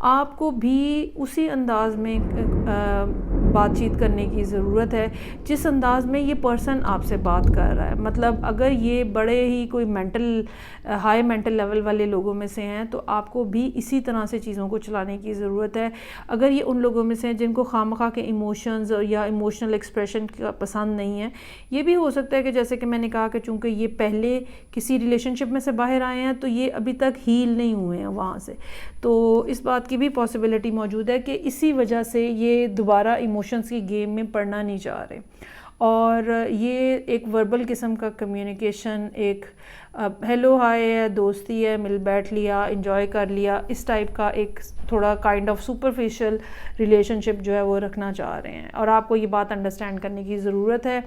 آپ کو بھی اسی انداز میں بات چیت کرنے کی ضرورت ہے جس انداز میں یہ پرسن آپ سے بات کر رہا ہے. مطلب اگر یہ بڑے ہی کوئی ہائی مینٹل لیول والے لوگوں میں سے ہیں تو آپ کو بھی اسی طرح سے چیزوں کو چلانے کی ضرورت ہے. اگر یہ ان لوگوں میں سے ہیں جن کو خواہ کے ایموشنز یا ایموشنل ایکسپریشن پسند نہیں ہے, یہ بھی ہو سکتا ہے کہ جیسے کہ میں نے کہا کہ چونکہ یہ پہلے کسی ریلیشن شپ میں سے باہر آئے ہیں تو یہ ابھی تک ہیل نہیں ہوئے ہیں وہاں سے, تو اس بات کی بھی پاسبلٹی موجود ہے کہ اسی وجہ سے یہ دوبارہ ایموشنز کی گیم میں پڑنا نہیں چاہ رہے. اور یہ ایک وربل قسم کا کمیونیکیشن, ایک ہیلو ہائے ہے, دوستی ہے, مل بیٹھ لیا, انجوائے کر لیا, اس ٹائپ کا ایک تھوڑا کائنڈ آف سپرفیشل ریلیشن شپ جو ہے وہ رکھنا چاہ رہے ہیں. اور آپ کو یہ بات انڈرسٹینڈ کرنے کی ضرورت ہے.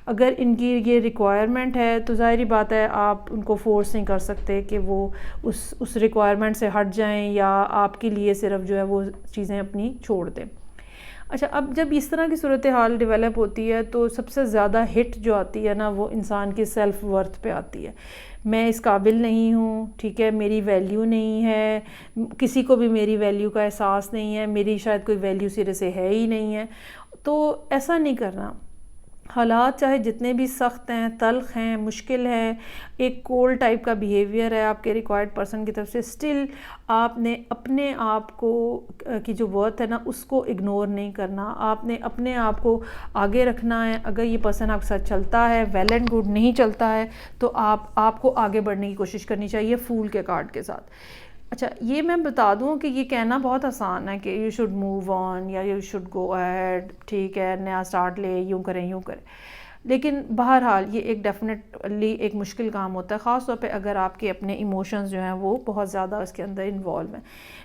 اگر ان کی یہ ریکوائرمنٹ ہے تو ظاہری بات ہے آپ ان کو فورس نہیں کر سکتے کہ وہ اس ریکوائرمنٹ سے ہٹ جائیں یا آپ کے لیے صرف جو ہے وہ چیزیں اپنی چھوڑ دیں. اچھا, اب جب اس طرح کی صورتحال ڈیولپ ہوتی ہے تو سب سے زیادہ ہٹ جو آتی ہے نا وہ انسان کی سیلف ورتھ پہ آتی ہے. میں اس قابل نہیں ہوں, ٹھیک ہے, میری ویلیو نہیں ہے, کسی کو بھی میری ویلیو کا احساس نہیں ہے, میری شاید کوئی ویلیو سرے سے ہے ہی نہیں ہے. تو ایسا نہیں کرنا. حالات چاہے جتنے بھی سخت ہیں, تلخ ہیں, مشکل ہے, ایک کولڈ ٹائپ کا بیہیویئر ہے آپ کے ریکوائرڈ پرسن کی طرف سے, سٹل آپ نے اپنے آپ کو کی جو ورتھ ہے نا اس کو اگنور نہیں کرنا. آپ نے اپنے آپ کو آگے رکھنا ہے. اگر یہ پرسن آپ کے ساتھ چلتا ہے ویل اینڈ گڈ, نہیں چلتا ہے تو آپ کو آگے بڑھنے کی کوشش کرنی چاہیے فول کے کارڈ کے ساتھ. اچھا, یہ میں بتا دوں کہ یہ کہنا بہت آسان ہے کہ یو شوڈ موو آن یا یو شوڈ گو اہیڈ, ٹھیک ہے, نیا سٹارٹ لے, یوں کریں یوں کریں, لیکن بہرحال یہ ایک ڈیفینیٹلی ایک مشکل کام ہوتا ہے, خاص طور پہ اگر آپ کے اپنے ایموشنز جو ہیں وہ بہت زیادہ اس کے اندر انوالو ہیں.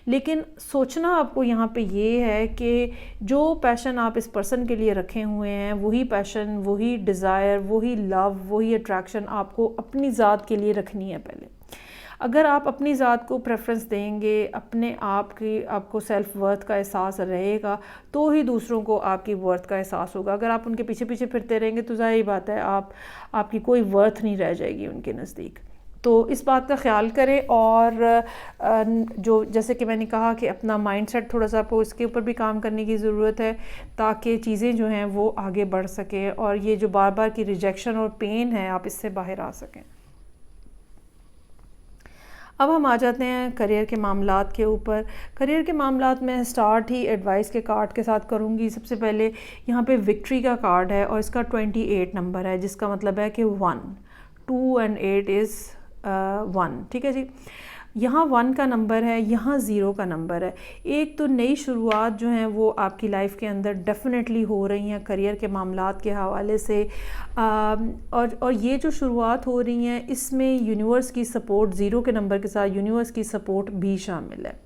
لیکن سوچنا آپ کو یہاں پہ یہ ہے کہ جو پیشن آپ اس پرسن کے لیے رکھے ہوئے ہیں وہی پیشن, وہی ڈیزائر, وہی لو, وہی اٹریکشن آپ کو اپنی ذات کے لیے رکھنی ہے پہلے. اگر آپ اپنی ذات کو پریفرنس دیں گے, اپنے آپ کو سیلف ورتھ کا احساس رہے گا تو ہی دوسروں کو آپ کی ورتھ کا احساس ہوگا. اگر آپ ان کے پیچھے پیچھے پھرتے رہیں گے تو ظاہر بات ہے آپ کی کوئی ورتھ نہیں رہ جائے گی ان کے نزدیک. تو اس بات کا خیال کریں. اور جو جیسے کہ میں نے کہا کہ اپنا مائنڈ سیٹ تھوڑا سا آپ کو اس کے اوپر بھی کام کرنے کی ضرورت ہے تاکہ چیزیں جو ہیں وہ آگے بڑھ سکیں اور یہ جو بار بار کی ریجیکشن اور پین ہے آپ اس سے باہر آ سکیں. اب ہم آ جاتے ہیں کریئر کے معاملات کے اوپر. کریئر کے معاملات میں سٹارٹ ہی ایڈوائس کے کارڈ کے ساتھ کروں گی. سب سے پہلے یہاں پہ وکٹری کا کارڈ ہے اور اس کا 28 نمبر ہے جس کا مطلب ہے کہ 1 2 and 8 is 1, ٹھیک ہے جی. یہاں 1 کا نمبر ہے, یہاں 0 کا نمبر ہے. ایک تو نئی شروعات جو ہیں وہ آپ کی لائف کے اندر ڈیفینیٹلی ہو رہی ہیں کریئر کے معاملات کے حوالے سے, اور یہ جو شروعات ہو رہی ہیں اس میں یونیورس کی سپورٹ, 0 کے نمبر کے ساتھ یونیورس کی سپورٹ بھی شامل ہے.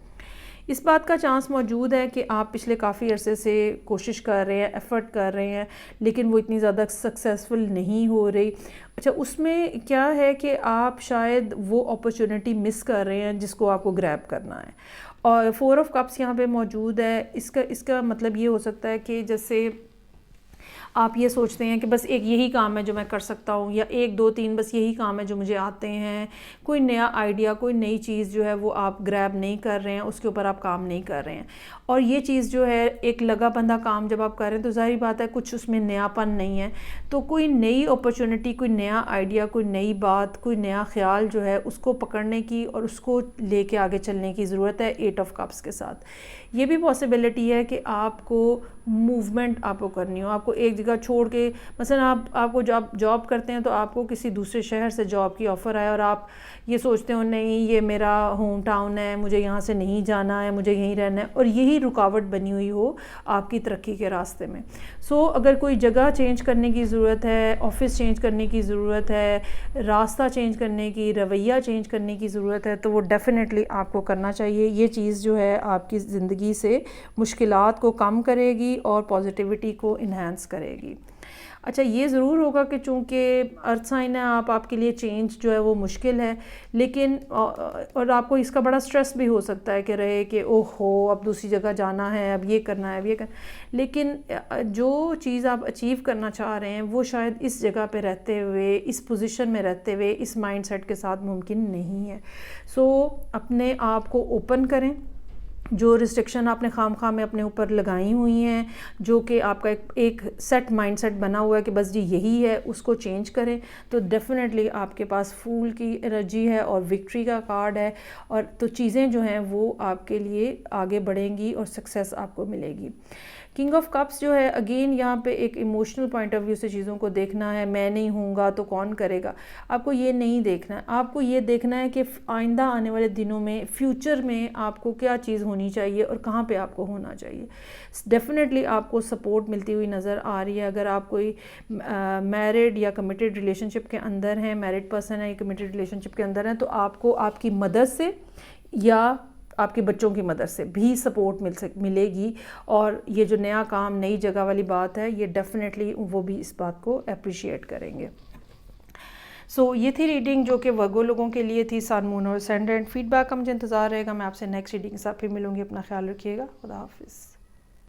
اس بات کا چانس موجود ہے کہ آپ پچھلے کافی عرصے سے کوشش کر رہے ہیں, ایفرٹ کر رہے ہیں, لیکن وہ اتنی زیادہ سکسیسفل نہیں ہو رہی. اچھا, اس میں کیا ہے کہ آپ شاید وہ اپرچونٹی مس کر رہے ہیں جس کو آپ کو گریب کرنا ہے. اور 4 آف کپس یہاں پہ موجود ہے. اس کا مطلب یہ ہو سکتا ہے کہ جیسے آپ یہ سوچتے ہیں کہ بس ایک یہی کام ہے جو میں کر سکتا ہوں, یا 1 2 3 بس یہی کام ہے جو مجھے آتے ہیں. کوئی نیا آئیڈیا, کوئی نئی چیز جو ہے وہ آپ گریب نہیں کر رہے ہیں, اس کے اوپر آپ کام نہیں کر رہے ہیں. اور یہ چیز جو ہے ایک لگا بندہ کام جب آپ کر رہے ہیں تو ظاہری بات ہے کچھ اس میں نیا پن نہیں ہے. تو کوئی نئی اپرچونٹی, کوئی نیا آئیڈیا, کوئی نئی بات, کوئی نیا خیال جو ہے اس کو پکڑنے کی اور اس کو لے کے آگے چلنے کی ضرورت ہے 8 آف کپس کے ساتھ. یہ بھی پاسبلٹی ہے کہ آپ کو موومنٹ آپ کو کرنی ہو, آپ کو ایک جگہ چھوڑ کے, مثلا آپ کو جاب کرتے ہیں تو آپ کو کسی دوسرے شہر سے جاب کی آفر آئے اور آپ یہ سوچتے ہو نہیں یہ میرا ہوم ٹاؤن ہے, مجھے یہاں سے نہیں جانا ہے, مجھے یہیں رہنا ہے, اور یہی رکاوٹ بنی ہوئی ہو آپ کی ترقی کے راستے میں. اگر کوئی جگہ چینج کرنے کی ضرورت ہے, آفس چینج کرنے کی ضرورت ہے, راستہ چینج کرنے کی, رویہ چینج کرنے کی ضرورت ہے تو وہ ڈیفینیٹلی آپ کو کرنا چاہیے. یہ چیز جو ہے آپ کی زندگی سے مشکلات کو کم کرے گی اور پازیٹیوٹی کو انہینس کرے گی. اچھا, یہ ضرور ہوگا کہ چونکہ ارتھ سائن ہے آپ کے لیے چینج جو ہے وہ مشکل ہے, لیکن اور آپ کو اس کا بڑا سٹریس بھی ہو سکتا ہے کہ رہے کہ اوہ ہو اب دوسری جگہ جانا ہے, اب یہ کرنا ہے, اب یہ کرنا, لیکن جو چیز آپ اچیو کرنا چاہ رہے ہیں وہ شاید اس جگہ پہ رہتے ہوئے, اس پوزیشن میں رہتے ہوئے, اس مائنڈ سیٹ کے ساتھ ممکن نہیں ہے. اپنے آپ کو اوپن کریں, جو ریسٹرکشن آپ نے خام خواہ میں اپنے اوپر لگائی ہوئی ہیں، جو کہ آپ کا ایک سیٹ مائنڈ سیٹ بنا ہوا ہے کہ بس جی یہی ہے، اس کو چینج کریں تو ڈیفینیٹلی آپ کے پاس پھول کی انرجی ہے اور وکٹری کا کارڈ ہے، اور تو چیزیں جو ہیں وہ آپ کے لیے آگے بڑھیں گی اور سکسیس آپ کو ملے گی۔ کنگ آف کپس جو ہے اگین یہاں پہ ایک ایموشنل پوائنٹ آف ویو سے چیزوں کو دیکھنا ہے، میں نہیں ہوں گا تو کون کرے گا، آپ کو یہ نہیں دیکھنا ہے، آپ کو یہ دیکھنا ہے کہ آئندہ آنے والے دنوں میں فیوچر میں آپ کو کیا چیز ہونی چاہیے اور کہاں پہ آپ کو ہونا چاہیے۔ ڈیفینیٹلی آپ کو سپورٹ ملتی ہوئی نظر آ رہی ہے، اگر آپ کوئی میرڈ یا کمیٹیڈ ریلیشن شپ کے اندر ہیں، میرڈ پرسن ہے یا کمیٹیڈ ریلیشن شپ کے اندر ہیں، تو آپ کو آپ کی مدد سے یا آپ کے بچوں کی مدد سے بھی سپورٹ ملے گی، اور یہ جو نیا کام نئی جگہ والی بات ہے یہ ڈیفینیٹلی وہ بھی اس بات کو اپریشیٹ کریں گے۔ سو یہ تھی ریڈنگ جو کہ ورگو لوگوں کے لیے تھی، سن، مون اور اسینڈنٹ۔ فیڈ بیک کا مجھے انتظار رہے گا، میں آپ سے نیکسٹ ریڈنگ کے ساتھ پھر ملوں گی، اپنا خیال رکھیے گا، خدا حافظ۔